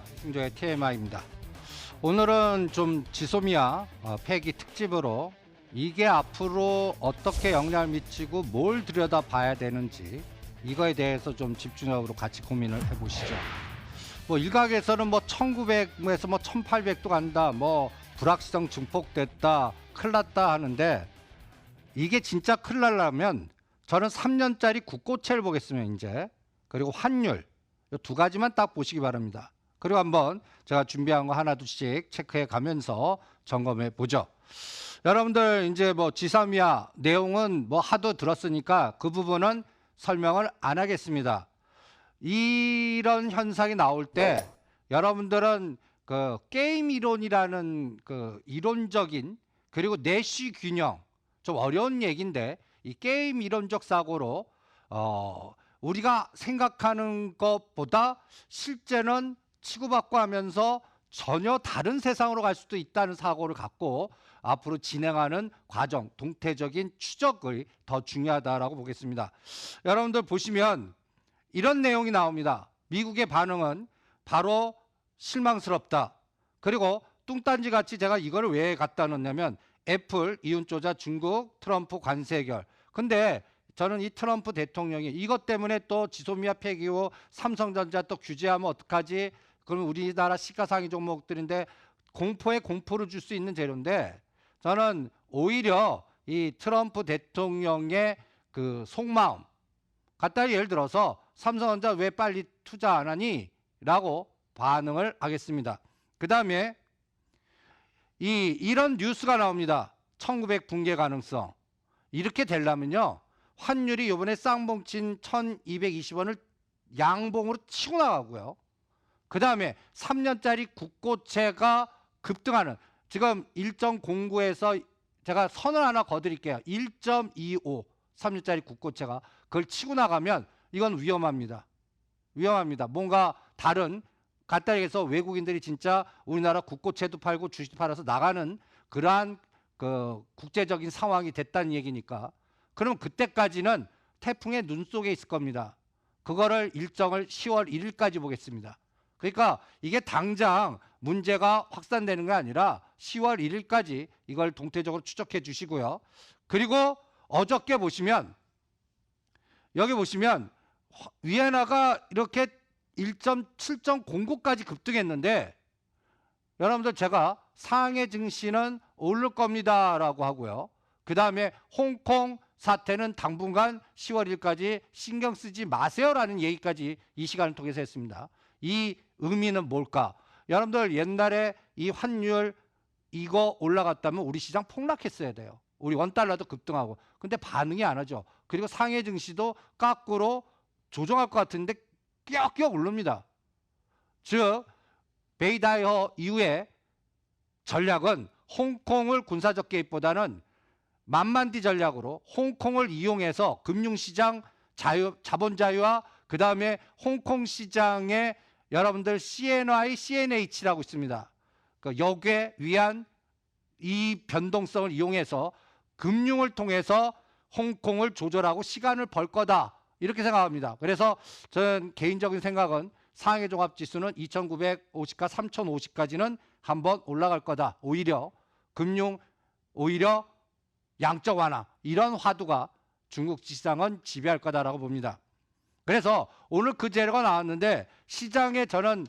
승조의 TMI입니다. 오늘은 좀 지소미아 폐기 특집으로 이게 앞으로 어떻게 영향을 미치고 뭘 들여다 봐야 되는지 이거에 대해서 좀 집중적으로 같이 고민을 해보시죠. 뭐 일각에서는 뭐 1900에서 뭐 1800도 간다, 뭐 불확실성 증폭됐다, 큰일 났다 하는데 이게 진짜 큰일 나려면 저는 3년짜리 국고채를 보겠습니다. 이제 그리고 환율 이 두 가지만 딱 보시기 바랍니다. 그리고 한번 제가 준비한 거 하나둘씩 체크해 가면서 점검해 보죠. 여러분들 이제 뭐 지소미아 내용은 뭐 하도 들었으니까 그 부분은 설명을 안 하겠습니다. 이런 현상이 나올 때 여러분들은 그 게임 이론이라는 그 이론적인 그리고 내시 균형 좀 어려운 얘기인데 이 게임 이론적 사고로 우리가 생각하는 것보다 실제는 치고받고 하면서 전혀 다른 세상으로 갈 수도 있다는 사고를 갖고 앞으로 진행하는 과정, 동태적인 추적이 더 중요하다라고 보겠습니다. 여러분들 보시면 이런 내용이 나옵니다. 미국의 반응은 바로 실망스럽다. 그리고 뚱딴지 같이 제가 이거를 왜 갖다 놓냐면 애플 이윤 조작, 중국 트럼프 관세 해결. 근데 저는 이 트럼프 대통령이 이것 때문에 또 지소미아 폐기 후 삼성전자 또 규제하면 어떡하지? 그럼 우리나라 시가상위 종목들인데 공포에 공포를 줄 수 있는 재료인데 저는 오히려 이 트럼프 대통령의 그 속마음 갖다 예를 들어서 삼성전자 왜 빨리 투자 안 하니? 라고 반응을 하겠습니다. 그 다음에 이런 뉴스가 나옵니다. 1900 붕괴 가능성. 이렇게 되려면요. 환율이 이번에 쌍봉친 1220원을 양봉으로 치고 나가고요. 그 다음에 3년짜리 국고채가 급등하는 지금 1.09에서 제가 선을 하나 거드릴게요. 1.25 3년짜리 국고채가 그걸 치고 나가면 이건 위험합니다. 위험합니다. 뭔가 다른 갖다 얘기해서 외국인들이 진짜 우리나라 국고채도 팔고 주식도 팔아서 나가는 그러한 그 국제적인 상황이 됐다는 얘기니까 그럼 그때까지는 태풍의 눈 속에 있을 겁니다. 그거를 일정을 10월 1일까지 보겠습니다. 그러니까 이게 당장 문제가 확산되는 게 아니라 10월 1일까지 이걸 동태적으로 추적해 주시고요. 그리고 어저께 보시면 여기 보시면 위엔화가 이렇게 1.7.09까지 급등했는데 여러분들 제가 상해 증시는 오를 겁니다 라고 하고요. 그 다음에 홍콩 사태는 당분간 10월 1일까지 신경 쓰지 마세요 라는 얘기까지 이 시간을 통해서 했습니다. 이 의미는 뭘까? 여러분들 옛날에 이 환율 이거 올라갔다면 우리 시장 폭락했어야 돼요. 우리 원달러도 급등하고. 근데 반응이 안 하죠. 그리고 상해 증시도 거꾸로 조정할 것 같은데 끼역끼역 오릅니다. 즉 베이다이어 이후에 전략은 홍콩을 군사적 개입보다는 만만디 전략으로 홍콩을 이용해서 금융시장 자유, 자본 자유와 그 다음에 홍콩 시장에 여러분들 CNY, CNH라고 있습니다. 그 역에 위한 이 변동성을 이용해서 금융을 통해서 홍콩을 조절하고 시간을 벌 거다. 이렇게 생각합니다. 그래서 저는 개인적인 생각은 상해 종합지수는 2950과 3050까지는 한번 올라갈 거다. 오히려 금융, 오히려 양적 완화 이런 화두가 중국 시장은 지배할 거다라고 봅니다. 그래서 오늘 그 재료가 나왔는데 시장에 저는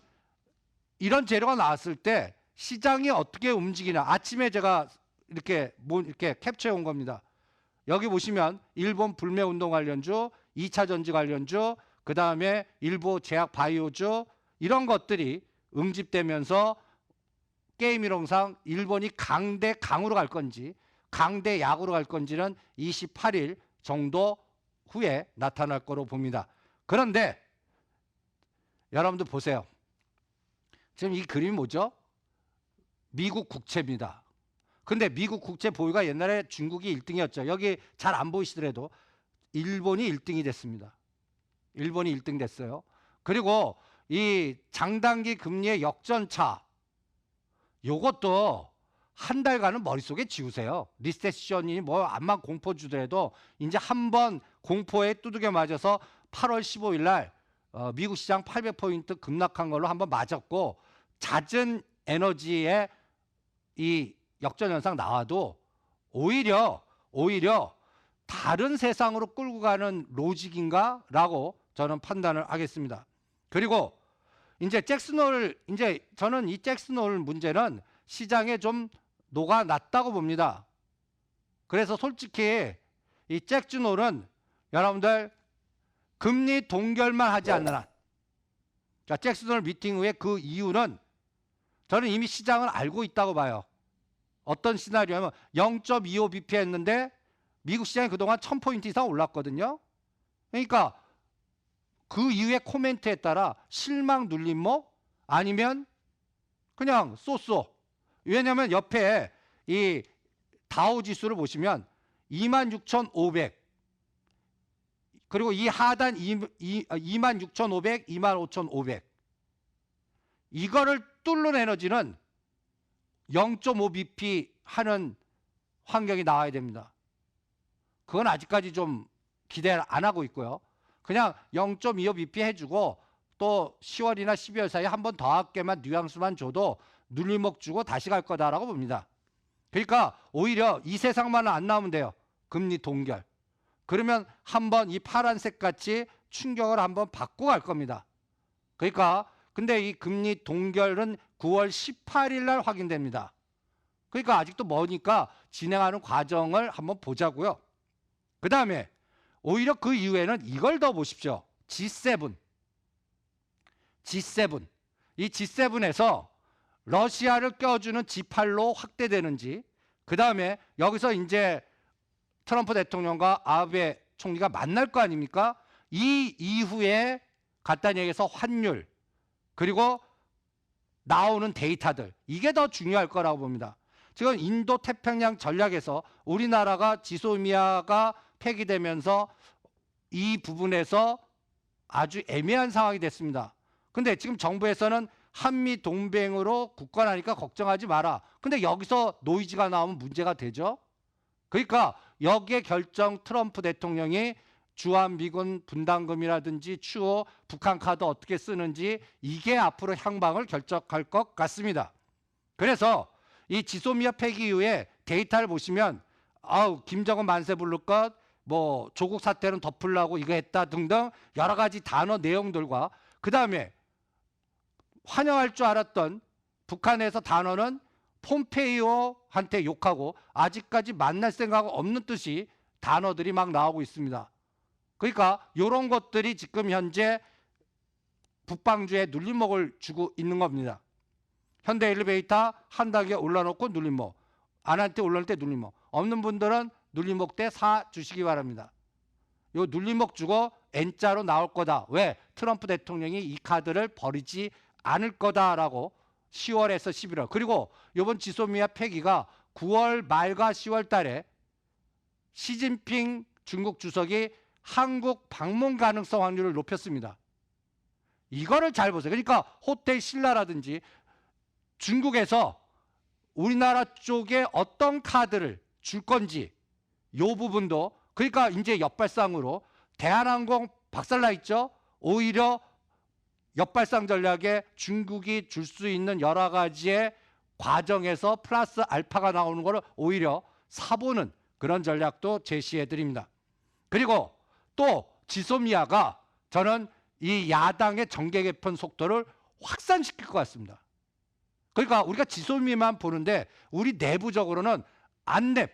이런 재료가 나왔을 때 시장이 어떻게 움직이나 아침에 제가 이렇게 캡처해 온 겁니다. 여기 보시면 일본 불매운동 관련주, 2차 전지 관련주, 그 다음에 일부 제약 바이오주 이런 것들이 응집되면서 게임 이론상 일본이 강대 강으로 갈 건지 강대 약으로 갈 건지는 28일 정도 후에 나타날 거로 봅니다. 그런데 여러분들 보세요. 지금 이 그림이 뭐죠? 미국 국채입니다. 근데 미국 국채 보유가 옛날에 중국이 1등이었죠. 여기 잘 안 보이시더라도 일본이 1등이 됐습니다. 일본이 1등 됐어요. 그리고 이 장단기 금리의 역전차 요것도 한 달간은 머릿속에 지우세요. 리세션이 뭐 암만 공포 주더라도 이제 한번 공포에 두들겨 맞아서 8월 15일 날 미국 시장 800포인트 급락한 걸로 한번 맞았고 잦은 에너지의 이 역전 현상 나와도 오히려 다른 세상으로 끌고 가는 로직인가라고 저는 판단을 하겠습니다. 그리고 이제 저는 이 잭슨홀 문제는 시장에 좀 녹아났다고 봅니다. 그래서 솔직히 이 잭슨홀은 여러분들 금리 동결만 하지 않는 한, 자, 잭슨홀 미팅 후에 그 이유는 저는 이미 시장을 알고 있다고 봐요. 어떤 시나리오냐면 0.25bp 했는데 미국 시장이 그동안 1000포인트 이상 올랐거든요. 그러니까 그 이후에 코멘트에 따라 실망 눌림목 아니면 그냥 쏘쏘. 왜냐하면 옆에 이 다우 지수를 보시면 26,500 그리고 이 하단 26,500, 25,500 이거를 뚫는 에너지는 0.5bp 하는 환경이 나와야 됩니다. 그건 아직까지 좀 기대를 안 하고 있고요. 그냥 0.25bp 해주고 또 10월이나 12월 사이에 한 번 더 할게만 뉘앙스만 줘도 눌림목 주고 다시 갈 거다라고 봅니다. 그러니까 오히려 이 세상만 안 나오면 돼요. 금리 동결. 그러면 한번 이 파란색 같이 충격을 한번 받고 갈 겁니다. 그러니까 근데 이 금리 동결은 9월 18일 날 확인됩니다. 그러니까 아직도 머니까 진행하는 과정을 한번 보자고요. 그 다음에 오히려 그 이후에는 이걸 더 보십시오. G7. 이 G7에서 러시아를 껴주는 G8로 확대되는지, 그 다음에 여기서 이제 트럼프 대통령과 아베 총리가 만날 거 아닙니까? 이 이후에 간단히 얘기해서 환율 그리고 나오는 데이터들, 이게 더 중요할 거라고 봅니다. 지금 인도 태평양 전략에서 우리나라가 지소미아가 폐기되면서 이 부분에서 아주 애매한 상황이 됐습니다. 근데 지금 정부에서는 한미 동맹으로 굳건하니까 걱정하지 마라. 근데 여기서 노이즈가 나오면 문제가 되죠. 그러니까 여기에 결정 트럼프 대통령이 주한미군 분담금이라든지 추후 북한 카드 어떻게 쓰는지 이게 앞으로 향방을 결정할 것 같습니다. 그래서 이 지소미아 폐기 이후에 데이터를 보시면 김정은 만세 부를 것, 뭐 조국 사태는 덮으려고 이거 했다 등등 여러 가지 단어 내용들과 그 다음에 환영할 줄 알았던 북한에서 단어는 폼페이오한테 욕하고 아직까지 만날 생각 없는 뜻이 단어들이 막 나오고 있습니다. 그러니까 이런 것들이 지금 현재 북방주에 눌림목을 주고 있는 겁니다. 현대 엘리베이터 한 단계 올라놓고 눌림목, 안 할 때 올라올 때 눌림목, 없는 분들은 눌림목 때 사 주시기 바랍니다. 요 눌림목 주고 N자로 나올 거다. 왜? 트럼프 대통령이 이 카드를 버리지 않을 거다라고 10월에서 11월 그리고 이번 지소미아 폐기가 9월 말과 10월 달에 시진핑 중국 주석이 한국 방문 가능성 확률을 높였습니다. 이거를 잘 보세요. 그러니까 호텔 신라라든지 중국에서 우리나라 쪽에 어떤 카드를 줄 건지 이 부분도 그러니까 이제 역발상으로 대한항공 박살나 있죠. 오히려 역발상 전략에 중국이 줄 수 있는 여러 가지의 과정에서 플러스 알파가 나오는 것을 오히려 사보는 그런 전략도 제시해 드립니다. 그리고 또 지소미아가 저는 이 야당의 정계 개편 속도를 확산시킬 것 같습니다. 그러니까 우리가 지소미아만 보는데 우리 내부적으로는 안랩,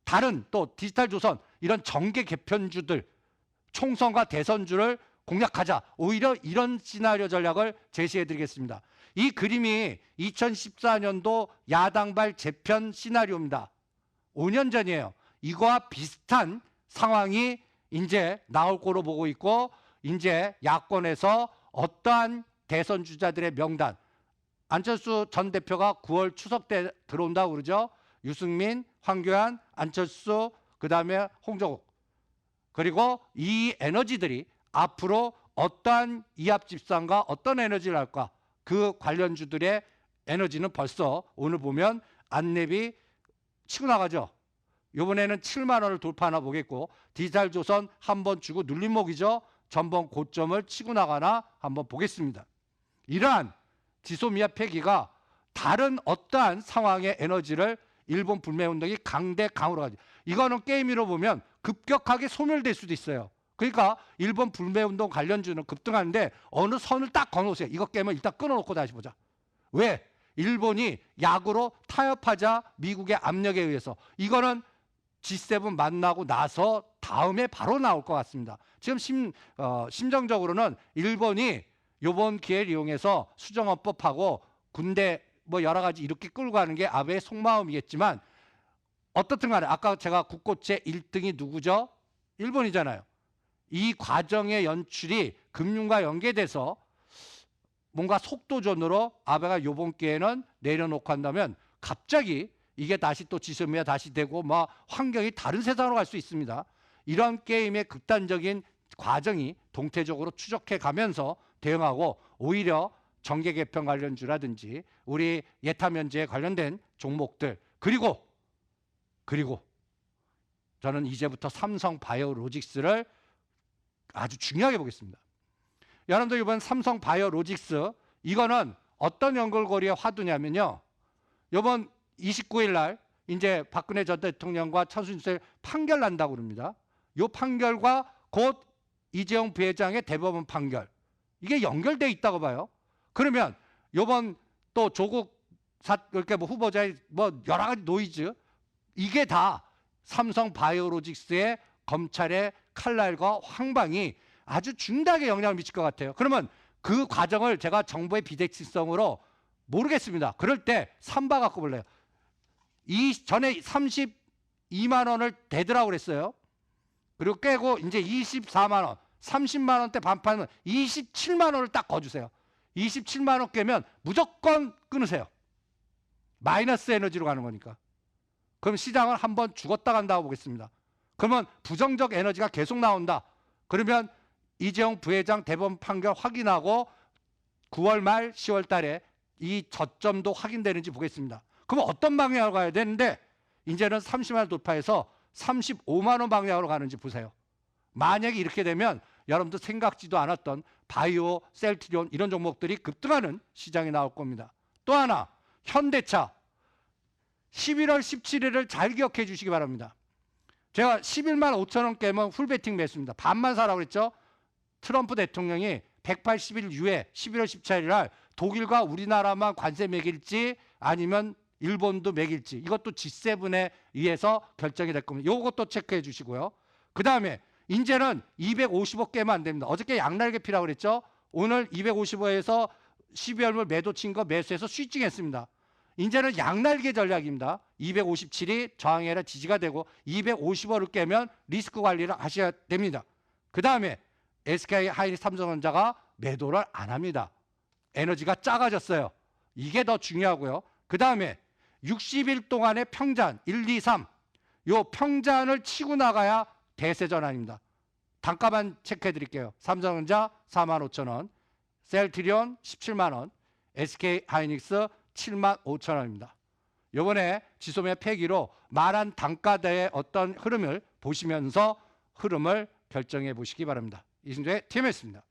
다른 또 디지털조선 이런 정계 개편주들 총선과 대선주를 공략하자. 오히려 이런 시나리오 전략을 제시해 드리겠습니다. 이 그림이 2014년도 야당발 재편 시나리오입니다. 5년 전이에요. 이거와 비슷한 상황이 이제 나올 거로 보고 있고 이제 야권에서 어떠한 대선 주자들의 명단 안철수 전 대표가 9월 추석 때 들어온다고 그러죠. 유승민, 황교안, 안철수, 그 다음에 홍정욱 그리고 이 에너지들이 앞으로 어떠한 이합집산과 어떤 에너지를 할까 그 관련주들의 에너지는 벌써 오늘 보면 안랩이 치고 나가죠. 이번에는 7만 원을 돌파하나 보겠고 디지털조선 한번 주고 눌림목이죠. 전번 고점을 치고 나가나 한번 보겠습니다. 이러한 지소미아 폐기가 다른 어떠한 상황의 에너지를 일본 불매운동이 강대강으로 가지. 이거는 게임으로 보면 급격하게 소멸될 수도 있어요. 그러니까 일본 불매운동 관련주는 급등하는데 어느 선을 딱 거놓으세요. 이거 깨면 일단 끊어놓고 다시 보자. 왜? 일본이 약으로 타협하자 미국의 압력에 의해서. 이거는 G7 만나고 나서 다음에 바로 나올 것 같습니다. 지금 심정적으로는 일본이 이번 기회를 이용해서 수정헌법하고 군대 뭐 여러 가지 이렇게 끌고 가는 게 아베의 속마음이겠지만 어떻든 간에 아까 제가 국고채 1등이 누구죠? 일본이잖아요. 이 과정의 연출이 금융과 연계돼서 뭔가 속도전으로 아베가 이번 기회는 내려놓고 한다면 갑자기 이게 다시 또 지소미아 다시 되고 뭐 환경이 다른 세상으로 갈 수 있습니다. 이런 게임의 극단적인 과정이 동태적으로 추적해 가면서 대응하고 오히려 정계 개편 관련주라든지 우리 예타 면제에 관련된 종목들 그리고 저는 이제부터 삼성 바이오로직스를 아주 중요하게 보겠습니다. 여러분들 이번 삼성 바이오로직스 이거는 어떤 연결고리의 화두냐면요. 이번 29일 날 이제 박근혜 전 대통령과 차순실 판결 난다고 그럽니다. 이 판결과 곧 이재용 부회장의 대법원 판결 이게 연결돼 있다고 봐요. 그러면 이번 또 조국 이렇게 뭐 후보자의 뭐 여러 가지 노이즈 이게 다 삼성 바이오로직스의 검찰의 칼날과 황방이 아주 중대하게 영향을 미칠 것 같아요. 그러면 그 과정을 제가 정부의 비대칭성으로 모르겠습니다. 그럴 때 삼바 갖고 볼래요. 이 전에 32만 원을 대더라고 그랬어요. 그리고 깨고 이제 24만 원, 30만 원대 반판은 27만 원을 딱 거주세요. 27만 원 깨면 무조건 끊으세요. 마이너스 에너지로 가는 거니까. 그럼 시장은 한번 죽었다 간다고 보겠습니다. 그러면 부정적 에너지가 계속 나온다. 그러면 이재용 부회장 대법원 판결 확인하고 9월 말 10월 달에 이 저점도 확인되는지 보겠습니다. 그럼 어떤 방향으로 가야 되는데 이제는 30만 원 돌파해서 35만 원 방향으로 가는지 보세요. 만약에 이렇게 되면 여러분들 생각지도 않았던 바이오, 셀트리온 이런 종목들이 급등하는 시장이 나올 겁니다. 또 하나 현대차 11월 17일을 잘 기억해 주시기 바랍니다. 제가 11만 5천 원 깨면 풀베팅 매수입니다. 반만 사라고 그랬죠. 트럼프 대통령이 180일 이후에 11월 14일 날 독일과 우리나라만 관세 매길지 아니면 일본도 매길지 이것도 G7에 의해서 결정이 될 겁니다. 이것도 체크해 주시고요. 그 다음에 이제는 250억 깨면 안 됩니다. 어저께 양날개피라고 그랬죠. 오늘 250억에서 12월물 매도 친 거 매수해서 스위칭했습니다. 이제는 양날개 전략입니다. 257이 저항이 아니라 지지가 되고 250억을 깨면 리스크 관리를 하셔야 됩니다. 그 다음에 SK 하이닉스 삼성전자가 매도를 안 합니다. 에너지가 작아졌어요. 이게 더 중요하고요. 그 다음에 60일 동안의 평잔 1, 2, 3 요 평잔을 치고 나가야 대세 전환입니다. 단가만 체크해 드릴게요. 삼성전자 45,000원, 셀트리온 17만원, SK 하이닉스 75,000원입니다. 이번에 지소미아 폐기로 말한 단가대의 어떤 흐름을 보시면서 흐름을 결정해 보시기 바랍니다. 이승조의 TMS입니다.